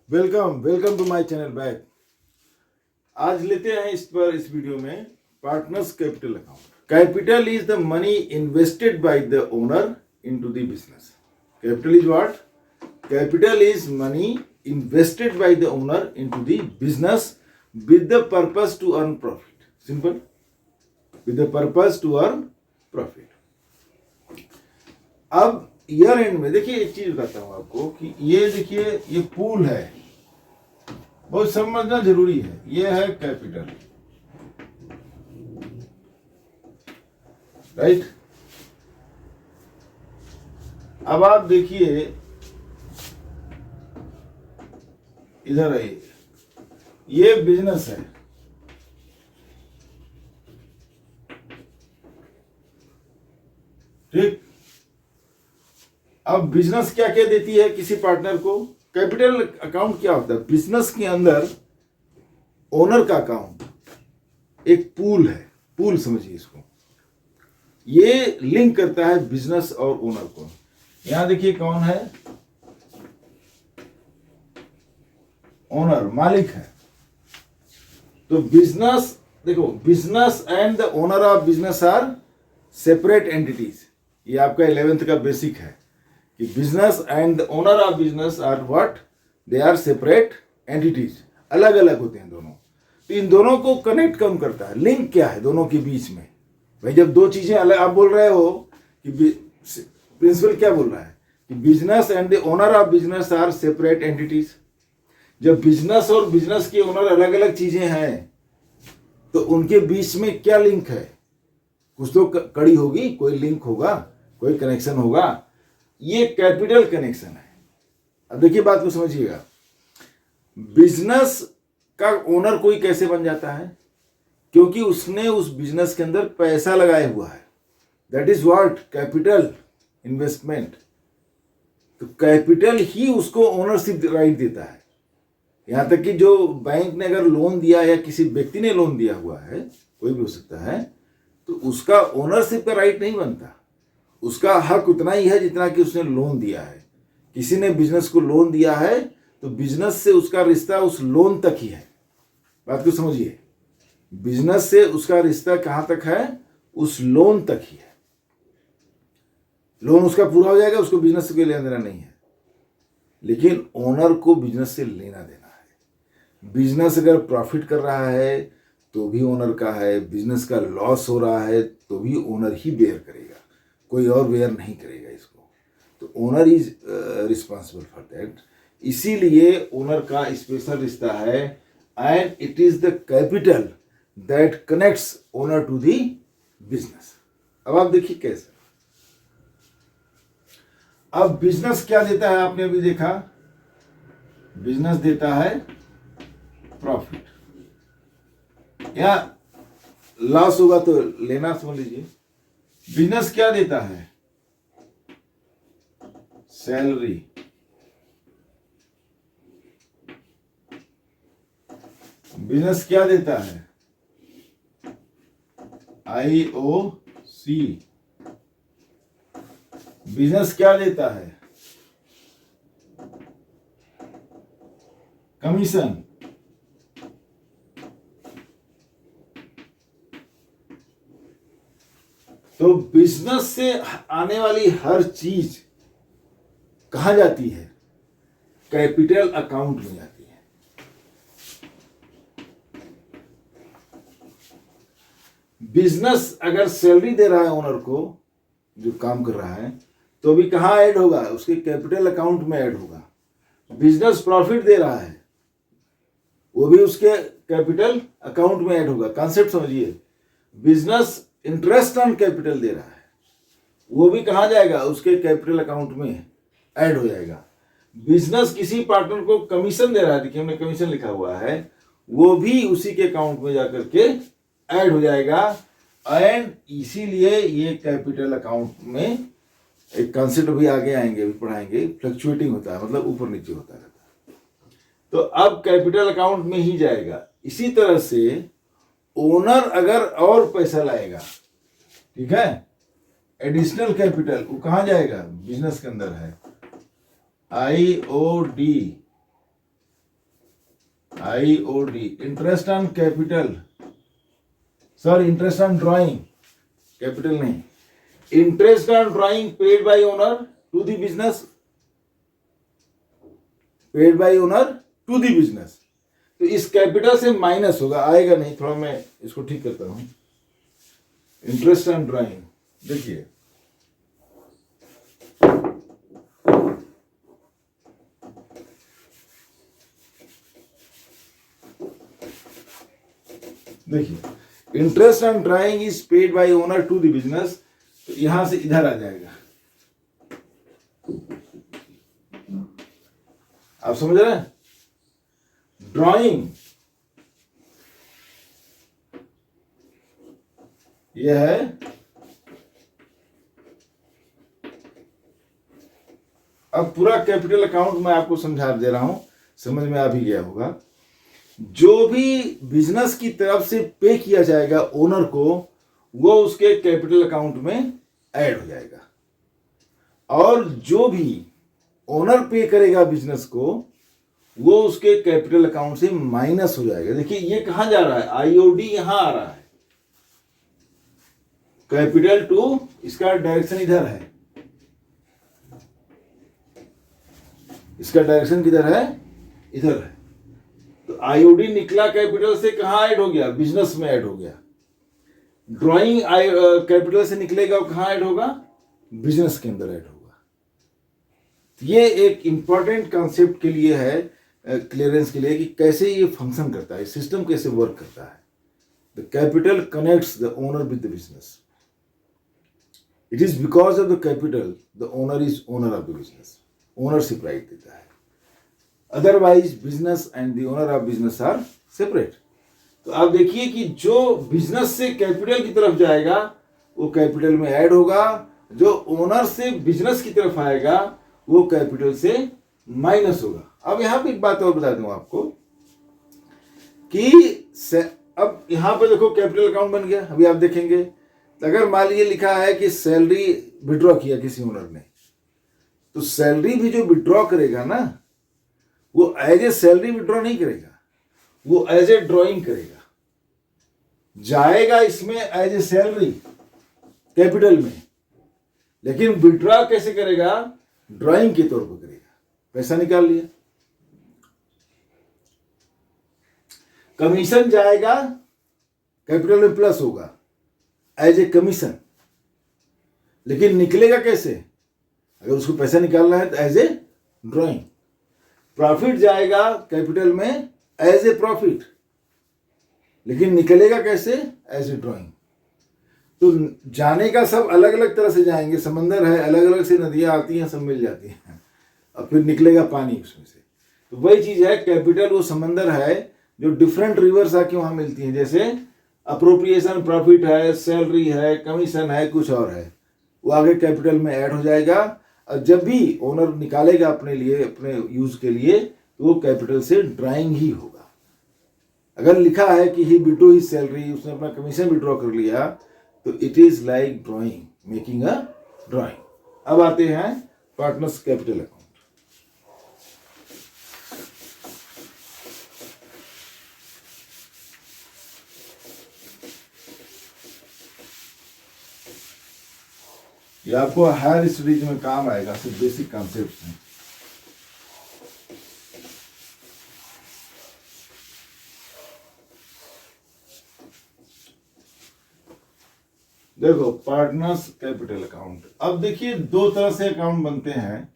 Welcome to my channel back. आज लेते हैं इस वीडियो में partners capital account. Capital is the money invested by the owner into the business. Capital is what? Capital is money invested by the owner into the business with the purpose to earn profit. Simple. With the purpose to earn profit. अब year and में देखिए एक चीज बताता हूं आपको कि ये देखिए ये पूल है, बहुत समझना जरूरी है। ये है कैपिटल, राइट। अब आप देखिए इधर आइए, ये बिजनेस है, ठीक। अब बिजनेस क्या क्या देती है किसी पार्टनर को? कैपिटल अकाउंट क्या होता है? बिजनेस के अंदर ओनर का अकाउंट एक पूल है, पूल समझिए इसको। ये लिंक करता है बिजनेस और ओनर को। यहां देखिए कौन है? ओनर, मालिक है। तो बिजनेस, देखो, business and the owner of business are separate entities. ये आपका 11th का बेसिक है कि business and the owner of business are what? They are separate entities, अलग अलग होते हैं दोनों। तो इन दोनों को कनेक्ट कौन करता है? लिंक क्या है दोनों के बीच में? भाई जब दो चीजें अलग, आप बोल रहे हो कि प्रिंसिपल क्या बोल रहा है कि business and the owner of business are separate entities. जब बिजनेस और बिजनेस के ओनर अलग अलग चीजें हैं तो उनके बीच में क्या लिंक है? कुछ तो कड़ी होगी, कोई लिंक होगा, कोई कनेक्शन होगा। ये कैपिटल कनेक्शन है। अब देखिए बात को समझिएगा। बिजनेस का ओनर कोई कैसे बन जाता है? क्योंकि उसने उस बिजनेस के अंदर पैसा लगाया हुआ है। That is what? Capital investment. तो कैपिटल ही उसको ओनरशिप राइट देता है। यहां तक कि जो बैंक ने अगर लोन दिया या किसी व्यक्ति ने लोन दिया हुआ है, कोई भी हो सकता है, तो उसका ओनरशिप का राइट नहीं बनता। उसका हक उतना ही है जितना कि उसने लोन दिया है। किसी ने बिजनेस को लोन दिया है तो बिजनेस से उसका रिश्ता उस लोन तक ही है। बात को समझिए, बिजनेस से उसका रिश्ता कहां तक है? उस लोन तक ही है। लोन उसका पूरा हो जाएगा, उसको बिजनेस से कोई लेना देना नहीं है, लेकिन ओनर को बिजनेस से लेना देना है। बिजनेस अगर प्रॉफिट कर रहा है तो भी ओनर का है, बिजनेस का लॉस हो रहा है तो भी ओनर ही बेयर करेगा, कोई और बेयर नहीं करेगा इसको। तो owner is responsible for that. इसीलिए ओनर का स्पेशल रिश्ता है and it is the capital that connects owner to the business. अब आप देखिए कैसे। अब बिजनेस क्या देता है? आपने अभी देखा, बिजनेस देता है प्रॉफिट, या लॉस होगा तो लेना, समझ लीजिए। बिजनेस क्या देता है? सैलरी। बिजनेस क्या देता है? IOC। बिजनेस क्या देता है? कमीशन। तो बिजनेस से आने वाली हर चीज कहां जाती है? कैपिटल अकाउंट में जाती है। बिजनेस अगर सैलरी दे रहा है ओनर को, जो काम कर रहा है, तो भी कहां ऐड होगा? उसके कैपिटल अकाउंट में ऐड होगा। बिजनेस प्रॉफिट दे रहा है, वो भी उसके कैपिटल अकाउंट में ऐड होगा। कॉन्सेप्ट समझिए। बिजनेस इंटरेस्ट ऑन कैपिटल दे रहा है, वो भी कहां जाएगा? उसके कैपिटल अकाउंट में ऐड हो जाएगा। बिजनेस किसी पार्टनर को कमीशन दे रहा है, देखिए हमने कमीशन लिखा हुआ है, वो भी उसी के अकाउंट में जाकर के ऐड हो जाएगा। एंड इसीलिए ये कैपिटल अकाउंट में एक कॉन्सेप्ट भी आगे आएंगे, अभी पढ़ाएंगे, फ्लक्चुएटिंग होता है, मतलब ऊपर नीचे होता रहता है। तो अब कैपिटल अकाउंट में ही जाएगा। इसी तरह से ओनर अगर और पैसा लाएगा, ठीक है, एडिशनल कैपिटल, वो कहां जाएगा? बिजनेस के अंदर है, IOD। IOD, interest on capital, sorry interest on drawing, capital नहीं, interest on drawing paid by owner to the business, paid by owner to the business. तो इस कैपिटल से माइनस होगा, आएगा नहीं, थोड़ा मैं इसको ठीक करता हूं। इंटरेस्ट ऑन ड्राइंग, देखिए देखिए interest on drawing is paid by owner to the business, तो यहां से इधर आ जाएगा। आप समझ रहे हैं? ड्राइंग यह है अब पूरा कैपिटल अकाउंट मैं आपको समझा दे रहा हूं, समझ में आ भी गया होगा। जो भी बिजनेस की तरफ से पे किया जाएगा ओनर को, वो उसके कैपिटल अकाउंट में ऐड हो जाएगा, और जो भी ओनर पे करेगा बिजनेस को, वो उसके कैपिटल अकाउंट से माइनस हो जाएगा। देखिए ये कहां जा रहा है, आईओडी यहां आ रहा है, कैपिटल टू, इसका डायरेक्शन इधर है, इसका डायरेक्शन किधर है, इधर है। तो आईओडी निकला कैपिटल से, कहां ऐड हो गया, बिजनेस में ऐड हो गया। ड्राइंग कैपिटल से निकलेगा, वो कहां ऐड होगा, बिजनेस के अंदर ऐड होगा। ये एक इंपॉर्टेंट कॉन्सेप्ट के लिए है, क्लियरेंस के लिए, कि कैसे ये फंक्शन करता है, सिस्टम कैसे वर्क करता है। The capital connects the owner with the business, it is because of the capital the owner is owner of the business, ownership right देता है। Otherwise business and the owner of business are separate. तो आप देखिए कि जो business से capital की तरफ जाएगा वो कैपिटल में ऐड होगा, जो ओनर से बिजनेस की तरफ आएगा वो कैपिटल से माइनस होगा। अब यहां पे एक बात और बता दूं आपको कि अब यहां पे देखो कैपिटल अकाउंट बन गया। अभी आप देखेंगे, अगर मान लीजिए लिखा है कि सैलरी विड्रॉ किया किसी ओनर ने, तो सैलरी भी जो विड्रॉ करेगा ना, वो एज ए सैलरी विड्रॉ नहीं करेगा, वो एज ए ड्रॉइंग करेगा, जाएगा इसमें एज ए सैलरी कैपिटल में, लेकिन विड्रॉ कैसे करेगा, ड्रॉइंग के तौर पर करेगा। पैसा निकाल लिया, कमीशन जाएगा कैपिटल में प्लस होगा एज ए कमीशन, लेकिन निकलेगा कैसे, अगर उसको पैसा निकालना है तो एज ए ड्रॉइंग। प्रॉफिट जाएगा कैपिटल में एज ए प्रॉफिट, लेकिन निकलेगा कैसे, एज ए ड्रॉइंग। तो जाने का सब अलग अलग तरह से जाएंगे, समंदर है, अलग अलग से नदियां आती हैं, सब मिल जाती हैं, और फिर निकलेगा पानी उसमें से। तो वही चीज है, कैपिटल वो समंदर है जो डिफरेंट रिवर्स आके वहां मिलती हैं, जैसे अप्रोप्रिएशन प्रॉफिट है, सैलरी है, कमीशन है, कुछ और है, वो आगे कैपिटल में ऐड हो जाएगा। और जब भी ओनर निकालेगा अपने लिए, अपने यूज के लिए, तो वो कैपिटल से ड्राइंग ही होगा। अगर लिखा है कि ही विड्रॉ हिज सैलरी, उसने अपना कमीशन विड्रॉ कर लिया, तो it is like drawing, making a drawing. अब आते हैं पार्टनर्स कैपिटल अकाउंट। ये आपको हायर स्टडीज में काम आएगा, सिर्फ बेसिक कॉन्सेप्ट्स हैं। देखो पार्टनर्स कैपिटल अकाउंट, अब देखिए दो तरह से अकाउंट बनते हैं,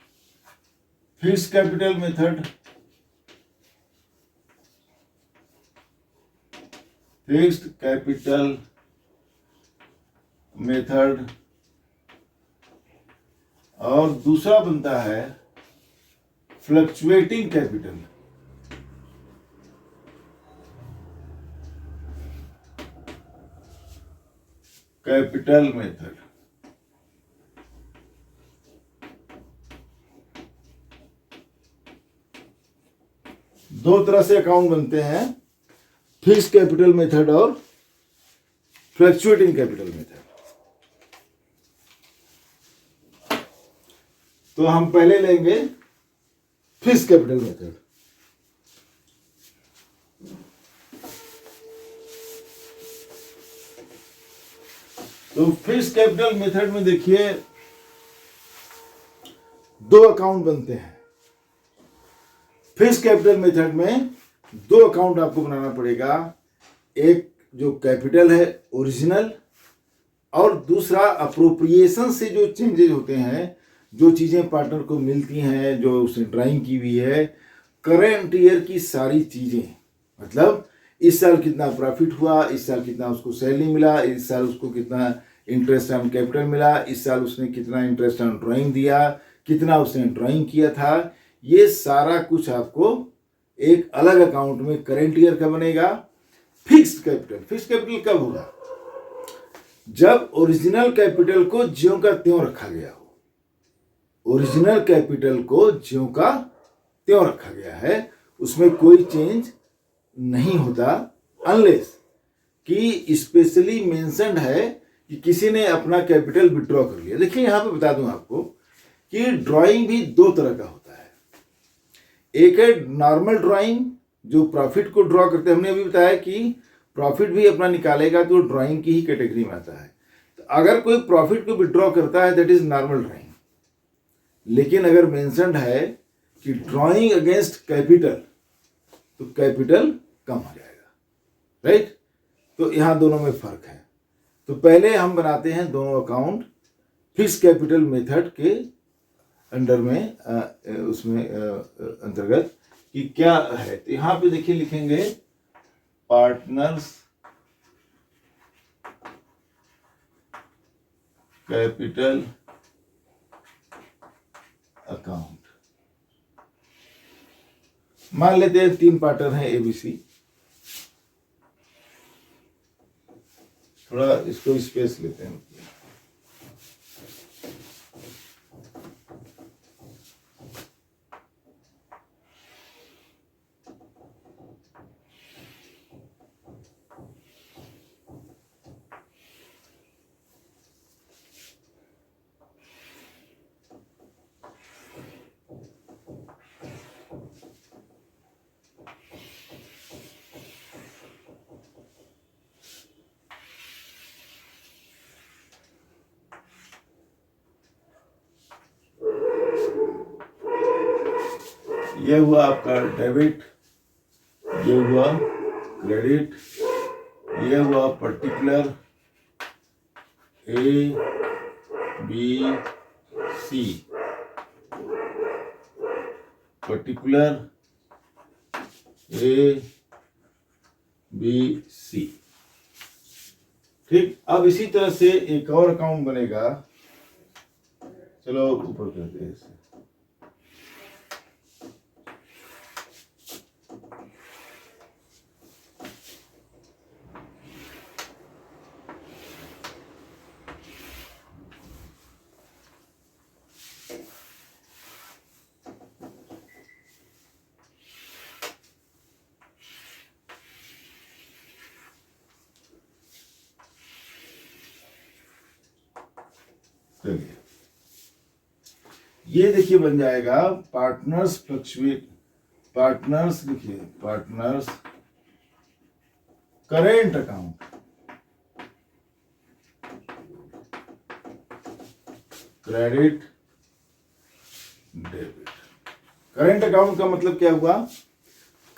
fixed capital method, fixed capital method, और दूसरा बनता है फ्लक्चुएटिंग कैपिटल। कैपिटल मेथड, दो तरह से अकाउंट बनते हैं, फिक्स्ड कैपिटल मेथड और फ्लक्चुएटिंग कैपिटल मेथड। तो हम पहले लेंगे फिक्स्ड कैपिटल मेथड। तो फिक्स्ड कैपिटल मेथड में देखिए दो अकाउंट बनते हैं। फिक्स्ड कैपिटल मेथड में दो अकाउंट आपको बनाना पड़ेगा, एक जो कैपिटल है ओरिजिनल, और दूसरा अप्रोप्रिएशन से जो चेंजेस होते हैं, जो चीजें पार्टनर को मिलती हैं, जो उसने ड्राइंग की हुई है, करेंट ईयर की सारी चीजें, मतलब इस साल कितना प्रॉफिट हुआ, इस साल कितना उसको सैलरी मिला, इस साल उसको कितना इंटरेस्ट ऑन कैपिटल मिला, इस साल उसने कितना इंटरेस्ट ऑन ड्राइंग दिया, कितना उसने ड्राइंग किया था, ये सारा कुछ आपको एक अलग अकाउंट में करेंट ईयर का बनेगा। फिक्स्ड कैपिटल कब होगा? जब ओरिजिनल कैपिटल को ज्यों का त्यों रखा गया हो। ओरिजिनल कैपिटल को ज्यों का त्यों रखा गया है, उसमें कोई चेंज नहीं होता, अनलेस कि स्पेशली मेंशन्ड है कि किसी ने अपना कैपिटल विड्रॉ कर लिया। देखिए यहां पे बता दूं आपको कि ड्राइंग भी दो तरह का होता है। एक है नॉर्मल ड्राइंग जो प्रॉफिट को ड्रॉ करते हैं, हमने अभी बताया कि प्रॉफिट भी अपना निकालेगा तो ड्राइंग की ही कैटेगरी में आता है। तो अगर कोई प्रॉफिट को विड्रॉ करता है दैट इज नॉर्मल ड्राइंग। लेकिन अगर मेंशन्ड है कि ड्राइंग अगेंस्ट कैपिटल, तो कैपिटल कम हो जाएगा, राइट। तो यहां दोनों में फर्क है। तो पहले हम बनाते हैं दोनों अकाउंट फिक्स्ड कैपिटल मेथड के अंडर में, उसमें अंतर्गत कि क्या है। तो यहां पे देखिए लिखेंगे पार्टनर्स कैपिटल अकाउंट। मान लेते हैं 3 पार्टनर हैं ABC। थोड़ा इसको स्पेस लेते हैं। ये हुआ आपका डेबिट, ये हुआ क्रेडिट, ये हुआ पर्टिकुलर ABC, पर्टिकुलर ABC। ठीक, अब इसी तरह से एक और अकाउंट बनेगा। चलो ऊपर करते हैं इसे। ये देखिए बन जाएगा पार्टनर्स फ्लक्चुएट, पार्टनर्स, देखिए partners current account, credit debit. Current account का मतलब क्या हुआ?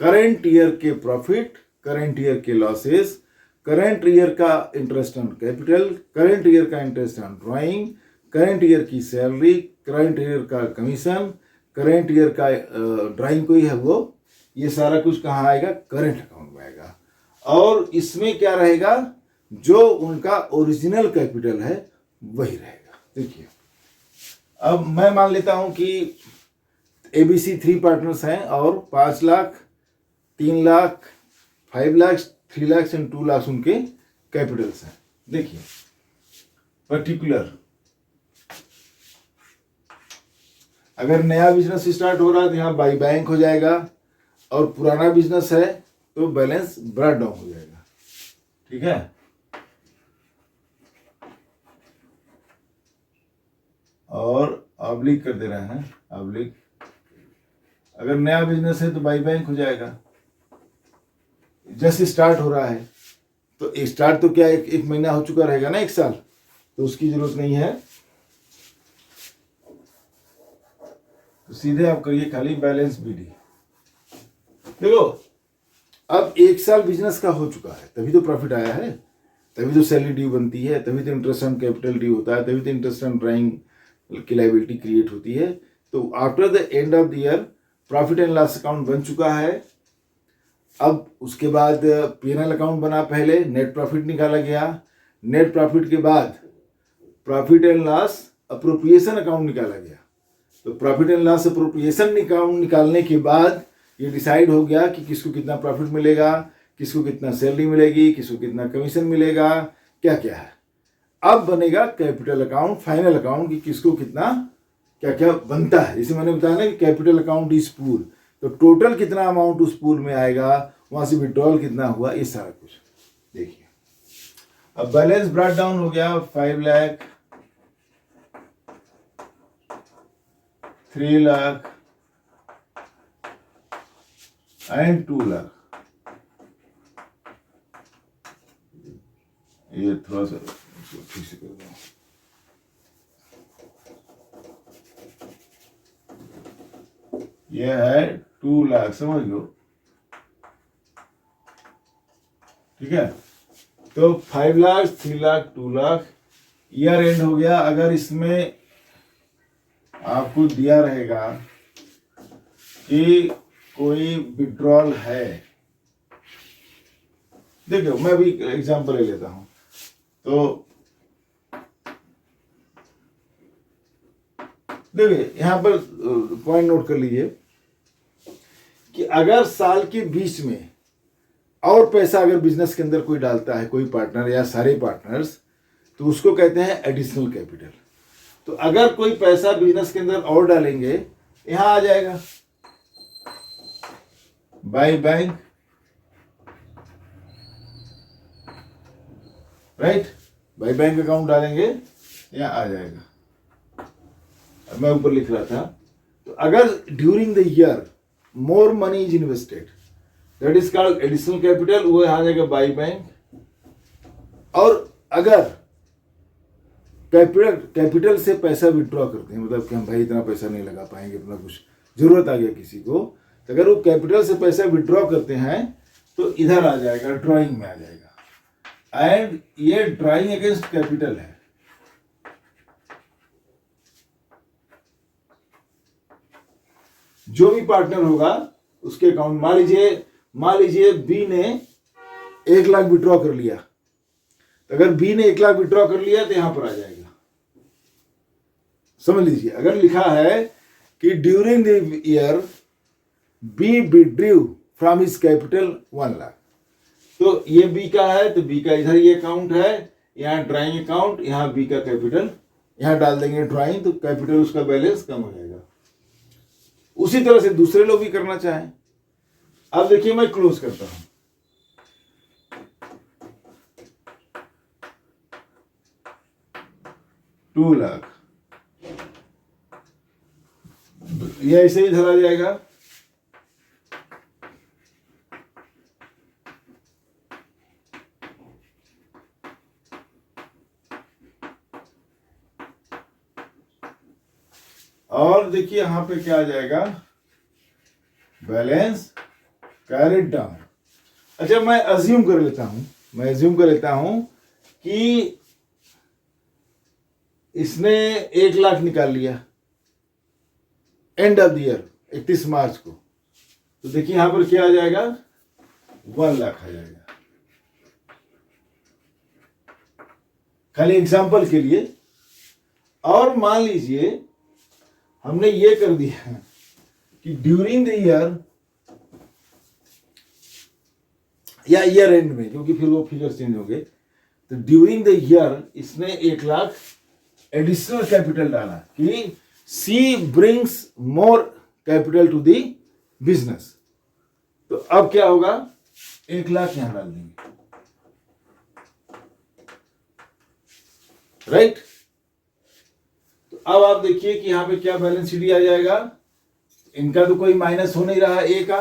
करेंट ईयर के प्रॉफिट, करेंट ईयर के लॉसेस, करेंट ईयर का interest on capital, current year का interest on drawing, current year की सैलरी, करेंट ईयर का कमीशन, करेंट ईयर का ड्राइंग कोई है वो, ये सारा कुछ कहाँ आएगा? करेंट अकाउंट में आएगा। और इसमें क्या रहेगा? जो उनका ओरिजिनल कैपिटल है वही रहेगा। देखिए अब मैं मान लेता हूं कि ABC 3 पार्टनर्स हैं और 5 लाख, 3 लाख, 5 लाख, 3 लाख एंड 2 लाख उनके कैपिटल्स हैं। देखिए पर्टिकुलर, अगर नया बिजनेस स्टार्ट हो रहा है तो यहाँ बाई बैंक हो जाएगा, और पुराना बिजनेस है तो बैलेंस ब्रॉट डाउन हो जाएगा। ठीक है, और ऑब्लिक कर दे रहे हैं, ऑब्लिक। अगर नया बिजनेस है तो बाई बैंक हो जाएगा। जैसे स्टार्ट हो रहा है तो स्टार्ट तो क्या एक महीना हो चुका रहेगा ना, 1 साल, तो उसकी जरूरत नहीं है। तो सीधे आप करिए खाली बैलेंस बीडी। देखो अब 1 साल बिजनेस का हो चुका है, तभी तो प्रॉफिट आया है, तभी तो सैलरी ड्यू बनती है, तभी तो इंटरेस्ट ऑन कैपिटल ड्यू होता है, तभी तो इंटरेस्ट ऑन ड्राइंग की लाइबिलिटी क्रिएट होती है। तो after the end of the year profit and loss account बन चुका है। अब उसके बाद P&L अकाउंट बना, पहले नेट प्रॉफिट निकाला गया, नेट प्रॉफिट के बाद profit and loss appropriation account निकाला गया। तो profit and loss appropriation account निकालने के बाद ये डिसाइड हो गया कि किसको कितना प्रॉफिट मिलेगा, किसको कितना सैलरी मिलेगी, किसको कितना कमीशन मिलेगा, क्या क्या है। अब बनेगा कैपिटल अकाउंट, फाइनल अकाउंट, कि किसको कितना क्या क्या बनता है। जैसे मैंने बताया ना कि कैपिटल अकाउंट इज पूल, तो टोटल कितना अमाउंट उस पूल में आएगा, वहां से विड्रॉल कितना हुआ, ये सारा कुछ देखिए। अब बैलेंस ब्रॉट डाउन हो गया 5 लाख, 3 लाख एंड 2 लाख। ये थोड़ा सा ठीक से कर दूं। ये है 2 लाख, समझ लो, ठीक है। तो 5 लाख, 3 लाख, 2 लाख, ईयर एंड हो गया। अगर इसमें आपको दिया रहेगा कि कोई विड्रॉल है, देखो मैं भी एग्जांपल ले लेता हूं। तो देखिए यहां पर पॉइंट नोट कर लीजिए कि अगर साल के बीच में और पैसा अगर बिजनेस के अंदर कोई डालता है, कोई पार्टनर या सारे पार्टनर्स, तो उसको कहते हैं एडिशनल कैपिटल। तो अगर कोई पैसा बिजनेस के अंदर और डालेंगे, यहां आ जाएगा by bank, right, by bank account डालेंगे, यहां आ जाएगा। अब मैं ऊपर लिख रहा था, तो अगर during the year more money is invested, that is called additional capital, वो यहां आ जाएगा बाय बैंक। और अगर कैपिटल से पैसा विड्रॉ करते हैं, मतलब कि हम भाई इतना पैसा नहीं लगा पाएंगे, अपना कुछ जरूरत आ गया किसी को, तो अगर वो कैपिटल से पैसा विड्रॉ करते हैं तो इधर आ जाएगा, ड्राइंग में आ जाएगा। एंड ये ड्राइंग अगेंस्ट कैपिटल है। जो भी पार्टनर होगा उसके अकाउंट, मान लीजिए बी ने 1 लाख विड्रॉ कर लिया, तो अगर बी ने 1 लाख विड्रॉ कर लिया तो यहां पर आ जाएगा। समझ लीजिए, अगर लिखा है कि during the year B withdrew from his capital 1 lakh, तो ये बी का है, तो बी का इधर ये अकाउंट है, यहाँ ड्राइंग अकाउंट, यहाँ बी का कैपिटल, यहाँ डाल देंगे ड्राइंग, तो कैपिटल उसका बैलेंस कम हो जाएगा। उसी तरह से दूसरे लोग भी करना चाहें। अब देखिए मैं क्लोज करता हूं। $2 लाख, ये ऐसे ही धरा जाएगा। और देखिए यहां पे क्या आ जाएगा, बैलेंस कैरिड डाउन। अच्छा मैं अज्यूम कर लेता हूं कि इसने 1 लाख निकाल लिया एंड ऑफ द ईयर 31 मार्च को, तो देखिए यहां पर क्या आ जाएगा, 1 लाख आ जाएगा। खाली एग्जांपल के लिए। और मान लीजिए हमने ये कर दिया कि ड्यूरिंग द ईयर या ईयर एंड में, क्योंकि फिर वो फिगर चेंज हो गए, तो ड्यूरिंग द ईयर इसने 1 लाख एडिशनल कैपिटल डाला कि she brings more capital to the business. तो अब क्या होगा, 1 लाख यहां डाल देंगे, राइट। तो अब आप देखिए कि यहां पे क्या बैलेंस शीट आ जाएगा। इनका तो कोई माइनस हो नहीं रहा है, ए का।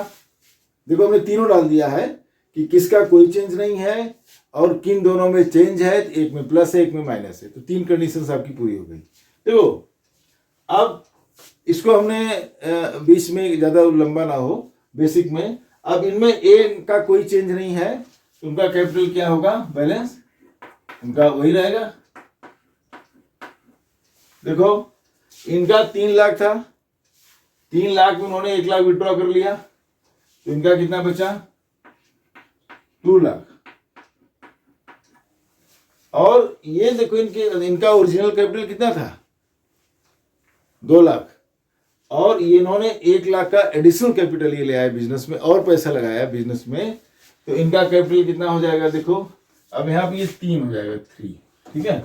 देखो हमने तीनों डाल दिया है कि किसका कोई चेंज नहीं है और किन दोनों में चेंज है, एक में प्लस है एक में माइनस है। तो 3 कंडीशंस आपकी पूरी हो गई। देखो अब इसको हमने बीच में ज़्यादा लंबा ना हो, बेसिक में अब इनमें ए का कोई चेंज नहीं है तो उनका कैपिटल क्या होगा, बैलेंस उनका वही रहेगा। देखो इनका 3 लाख था, 3 लाख में उन्होंने 1 लाख विड्रॉ कर लिया तो इनका कितना बचा, 2 लाख। और ये देखो इनका ओरिजिनल कैपिटल कितना था, 2 लाख, और ये इन्होंने 1 लाख का एडिशनल कैपिटल ये ले आया बिजनेस में और पैसा लगाया बिजनेस में, तो इनका कैपिटल कितना हो जाएगा। देखो अब यहाँ पे ये 3 हो जाएगा, 3, ठीक है,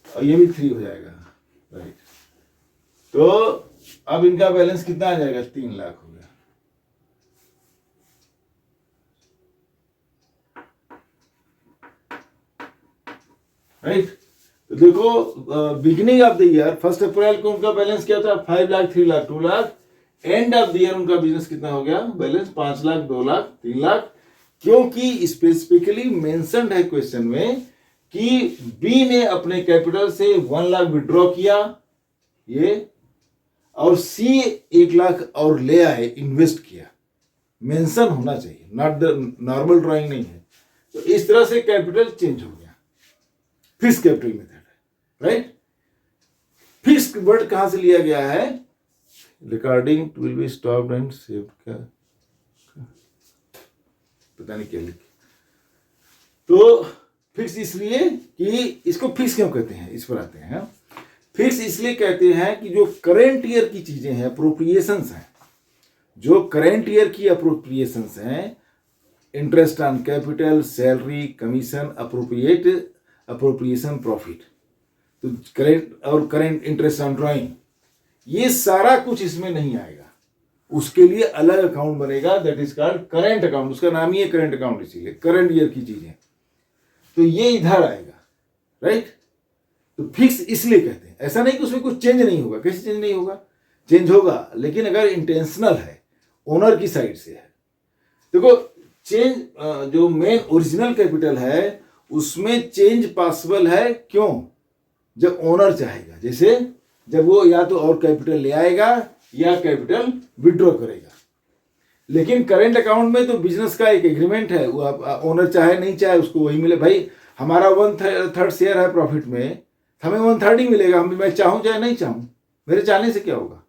और ये भी 3 हो जाएगा, राइट। तो अब इनका बैलेंस कितना आ जाएगा, 3 लाख हो गया। राइट, तो देखो बिगिनिंग ऑफ द ईयर 1 अप्रैल को उनका बैलेंस क्या था, 5 lakh, 3 lakh, 2 lakh. End of the year उनका बिजनेस कितना हो गया, बैलेंस 5 लाख, 2 लाख, 3 लाख, क्योंकि स्पेसिफिकली मेंशन्ड है क्वेश्चन में कि बी ने अपने कैपिटल से 1 लाख विड्रॉ किया ये, और सी 1 लाख और ले आए, इन्वेस्ट किया। मेंशन होना चाहिए, नॉट द नॉर्मल ड्राइंग नहीं है। तो इस तरह से कैपिटल चेंज हो गया, फिक्स कैपिटल मेथड है, राइट। फिक्स वर्ड कहां से लिया गया है, recording will be stopped and saved का पता नहीं क्या लिखे। तो फिक्स इसलिए कि इसको फिक्स क्यों कहते हैं, इस पर आते हैं। फिक्स इसलिए कहते हैं कि जो करेंट ईयर की चीजें हैं, अप्रोप्रिएशंस हैं, जो करेंट ईयर की अप्रोप्रिएशंस हैं, interest on capital, salary, commission, appropriation profit, तो करेंट और करेंट इंटरेस्ट ऑन ड्राइंग, ये सारा कुछ इसमें नहीं आएगा। उसके लिए अलग अकाउंट बनेगा, that is called current account. उसका नाम ही है करेंट अकाउंट, इसीलिए करंट ईयर की चीजें, तो ये इधर आएगा, राइट। तो फिक्स इसलिए कहते हैं, ऐसा नहीं कि उसमें कुछ चेंज नहीं होगा। कैसे चेंज नहीं होगा, चेंज होगा, लेकिन अगर इंटेंशनल है, ओनर की साइड से है। देखो चेंज जो मेन ओरिजिनल कैपिटल है उसमें चेंज पॉसिबल है, क्यों, जब ओनर चाहेगा, जैसे जब वो या तो और कैपिटल ले आएगा या कैपिटल विड्रॉ करेगा। लेकिन करेंट अकाउंट में तो बिजनेस का एक एग्रीमेंट है, वो ओनर चाहे नहीं चाहे उसको वही मिले। भाई हमारा 1/3 शेयर है प्रॉफिट में, हमें 1/3 ही मिलेगा, मैं चाहूं चाहे नहीं चाहूं, मेरे चाहने से क्या होगा।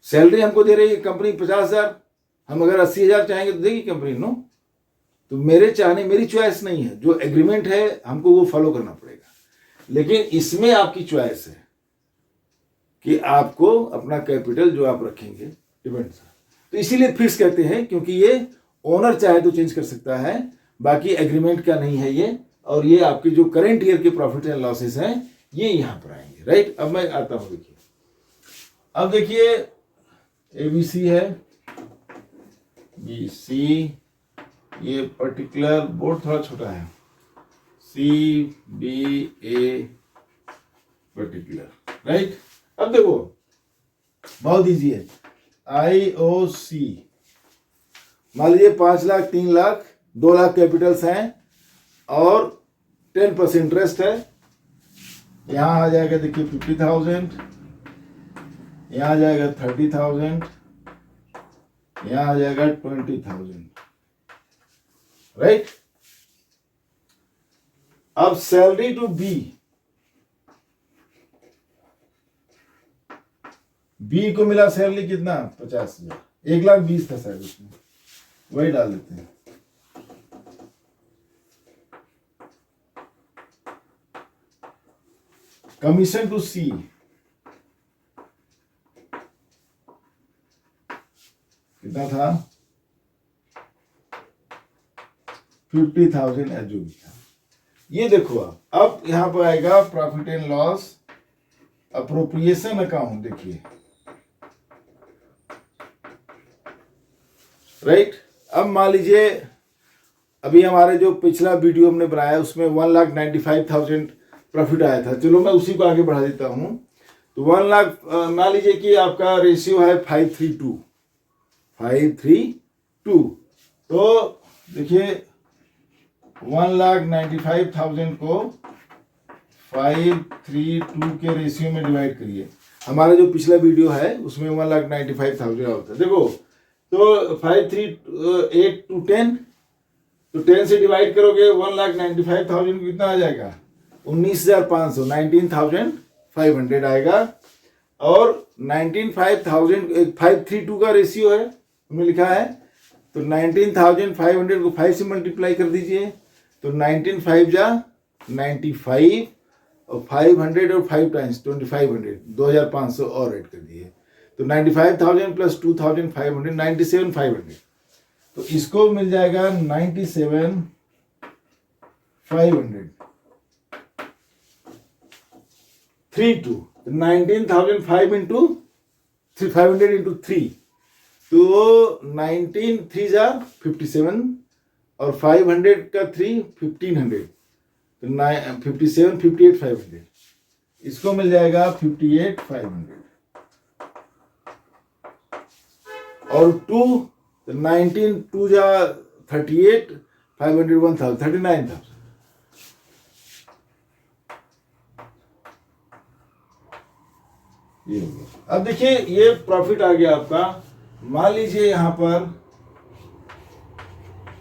सैलरी हमको दे रही है कंपनी 50,000, हम अगर 80,000 चाहेंगे तो देगी कंपनी, नो। तो मेरे चाहने, मेरी चॉइस नहीं है, जो एग्रीमेंट है हमको वो फॉलो करना पड़ेगा। लेकिन इसमें आपकी चॉइस है कि आपको अपना कैपिटल जो आप रखेंगे डिपेंड्स। तो इसीलिए फिक्स कहते हैं, क्योंकि ये ओनर चाहे तो चेंज कर सकता है, बाकी एग्रीमेंट का नहीं है ये। और ये आपके जो करेंट ईयर के प्रॉफिट एंड लॉसेस हैं ये यहां पर आएंगे, राइट। अब मैं आता हूं, देखिए अब देखिए ABC है, BC, ये पर्टिकुलर बोर्ड थोड़ा छोटा है, CBA पर्टिकुलर, राइट। अब देखो बहुत इजी है, IOC मान लीजिए 5 लाख, 3 लाख, 2 लाख कैपिटल्स हैं और 10% इंटरेस्ट है। यहां आ जाएगा देखिए 50,000, यहां आ जाएगा 30,000, यहां आ जाएगा 20,000, राइट। अब सैलरी टू बी को मिला सैलरी कितना, 50,000, 1,20,000 था शायद उसमें, वही डाल देते हैं। कमीशन टू सी कितना था, 50,000 जो भी था। ये देखो अब यहां पर आएगा profit and loss appropriation account, देखिए, राइट। अब मान लीजिए अभी हमारे जो पिछला वीडियो हमने बनाया उसमें 1,95,000 प्रॉफिट आया था, चलो मैं उसी को आगे बढ़ा देता हूं। तो 1 लाख मान लीजिए कि आपका रेशियो है 5:3:2, तो देखिए 1,95,000 को 532 के रेशियो में डिवाइड करिए। हमारा जो पिछला वीडियो है उसमें 1,95,000 होता है। देखो तो 538 to 10, तो 10 से डिवाइड करोगे 1,95,000 कितना आ जाएगा? 19,500, 19,500 आएगा। और 19,500 532 का रेशियो है, हमने लिखा है, तो 19,500 को 5 से मल्टीप्लाई कर दीजिए, तो 19 5 जा 95 और 500 और 5 टाइम्स 2500, 2,500 और ऐड कर दिए, तो 95,000 प्लस 2,500 97,500। तो इसको मिल जाएगा 97,500 32, 19,500 इंटू 500 इंटू 3, तो 19 3 जा 57 और 500 का 3 1500, तो 57 58 500, इसको मिल जाएगा 58 500। और 2, तो 19 2 जा 38 500 1000 39,000। ये हो गया। अब देखिए ये प्रॉफिट आ गया आपका। मान लीजिए यहां पर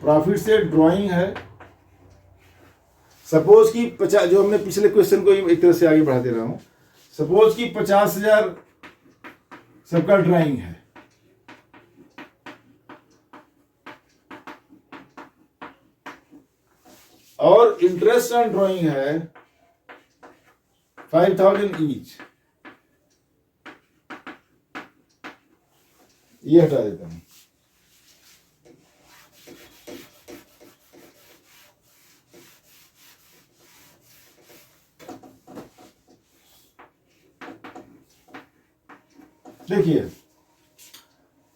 प्रॉफिट से ड्राइंग है, सपोज कि 50, जो हमने पिछले क्वेश्चन को एक तरह से आगे बढ़ा दे रहा हूं, सपोज कि 50,000 सबका ड्राइंग है, और इंटरेस्ट ऑन ड्राइंग है 5,000 ईच। ये हटा देता हूं। देखिए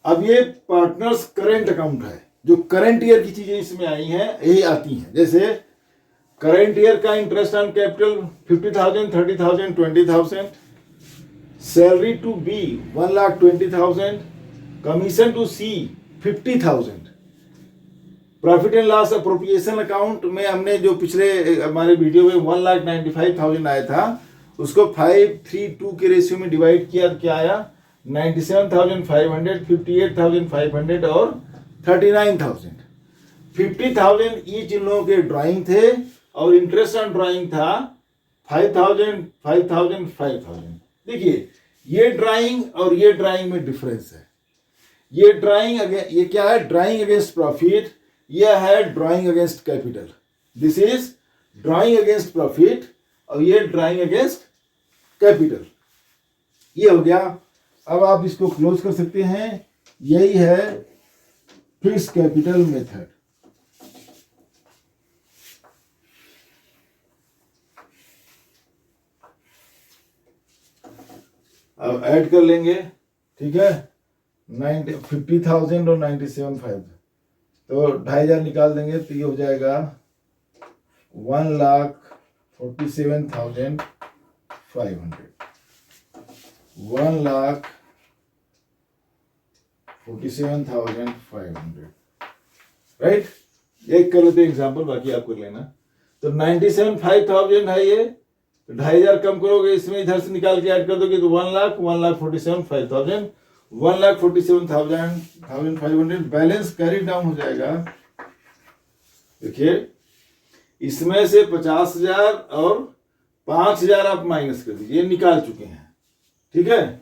अब ये पार्टनर्स करंट अकाउंट है, जो करंट ईयर की चीजें इसमें आई हैं यही आती हैं। जैसे करंट ईयर का interest on capital 50,000 30,000 20,000, salary to B 1,20,000, commission to C 50,000। Profit and loss appropriation account में हमने जो पिछले हमारे वीडियो में 1,95,000 आया था, उसको 532 के रेशियो में डिवाइड किया, क्या आया? 97,500, 58,500 और 39,000। 50,000 ईच इन लोगों के ड्राइंग थे, और इंटरेस्ट ऑन ड्राइंग था 5,000 5,000 5,000। देखिए ये ड्राइंग और ये ड्राइंग में डिफरेंस है। ये ड्राइंग, ये क्या है? ड्राइंग अगेंस्ट प्रॉफिट, यह है drawing against capital. This is drawing against profit और ये ड्राइंग अगेंस्ट कैपिटल। ये हो गया। अब आप इसको क्लोज कर सकते हैं। यही है फिक्स कैपिटल मेथड। अब ऐड कर लेंगे, ठीक है, 50,000 और 97,500, तो 2,500 निकाल देंगे तो ये हो जाएगा 1,47,500, 1,47,500, राइट। एक कर लेते एग्जाम्पल, बाकी आप कर लेना। तो 97,500 है ये, तो 2,500 कम करोगे इसमें, इधर से निकाल के ऐड कर दोगे तो 1,47,500, 1,47,500, बैलेंस कैरी डाउन हो जाएगा। देखिए इसमें से 50,000 और 5,000 आप माइनस कर दीजिए, निकाल चुके हैं, ठीक है।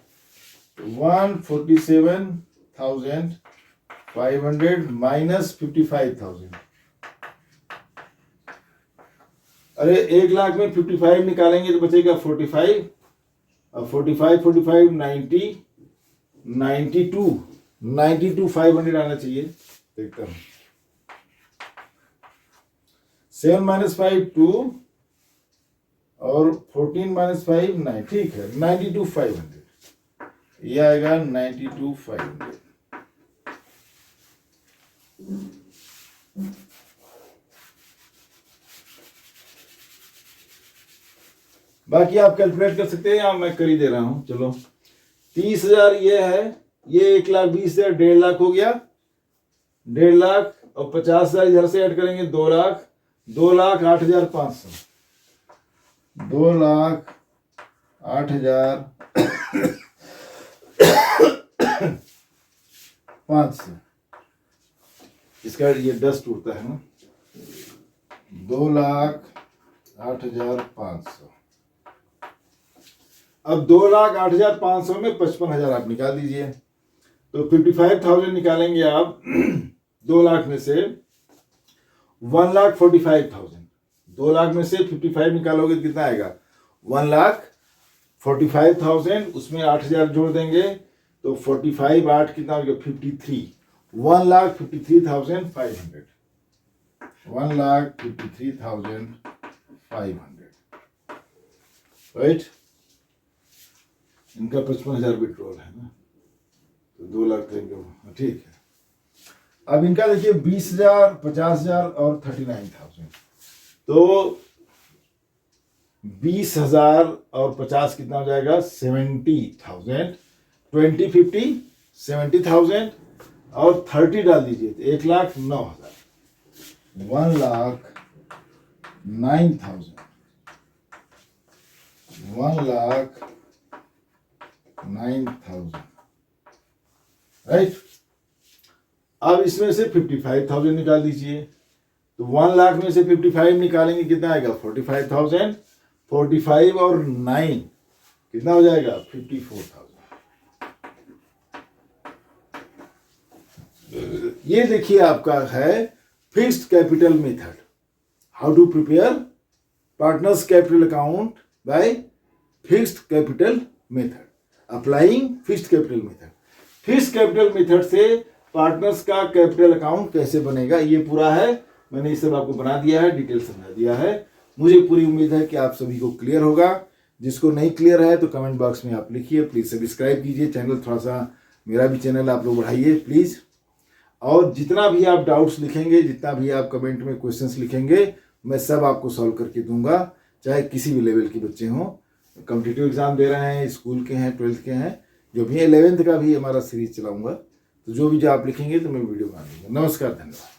1,47,500 माइनस 55,000। अरे 1,00,000 में 55 निकालेंगे तो बचेगा 45, और 45 90 92 500 आना चाहिए। देखता हूं, 7 - 5 2 और 14 - 5 9, ठीक है, 92 500 ये आएगा, 92 500। बाकी आप कैलकुलेट कर सकते हैं, या मैं कर ही दे रहा हूं। चलो 30,000 ये है, ये 1,20,000 1,50,000 हो गया, 1,50,000 और 50,000 इधर से ऐड करेंगे 2 लाख, 2,08,500, 2,08,500। इसका ये 10 टूटता है ना, 2,08,500। अब 2,08,500 में 55,000 आप निकाल दीजिए, तो 55,000 निकालेंगे आप 2 लाख में से 1,45,000। 2 लाख में से 55 निकालोगे तो कितना आएगा? 1,45,000। उसमें 8,000 जोड़ देंगे तो 45 8 कितना हो गया? 53। 1,53,500। 1,53,500, राइट। इनका 55,000 विड्रॉल है ना, तो 2 लाख देंगे, ठीक है। अब इनका देखिए 20,000, 50,000 और 39,000। तो 20,000 और 50 कितना हो जाएगा? 70,000। 20 50 70,000 और 30 डाल दीजिए तो 1,09,000। 1,09,000। 1,09,000, राइट। अब इसमें से 55,000 निकाल दीजिए, तो 1 लाख में से 55 निकालेंगे कितना आएगा? 45,000। 45 और 9 कितना हो जाएगा? 54,000। ये देखिए आपका है fixed capital method. How to prepare partners capital account by fixed capital method, applying fixed capital method. Fixed capital method से पार्टनर्स का कैपिटल अकाउंट कैसे बनेगा, ये पूरा है। मैंने ये सब आपको बना दिया है, डिटेल समझा दिया है। मुझे पूरी उम्मीद है कि आप सभी को क्लियर होगा। जिसको नहीं क्लियर है तो कमेंट बॉक्स में आप लिखिए। प्लीज़ सब्सक्राइब कीजिए चैनल, थोड़ा सा मेरा भी चैनल आप लोग बढ़ाइए प्लीज़। और जितना भी आप डाउट्स लिखेंगे, जितना भी आप कमेंट में क्वेश्चंस लिखेंगे, मैं सब आपको सॉल्व करके दूंगा, चाहे किसी भी लेवल के बच्चे हों। कॉम्पिटिटिव एग्जाम दे रहे हैं, स्कूल के हैं, 12th के हैं, जो भी 11th का भी हमारा सीरीज चलाऊंगा। तो जो भी आप लिखेंगे तो मैं वीडियो बना दूंगा। नमस्कार, धन्यवाद।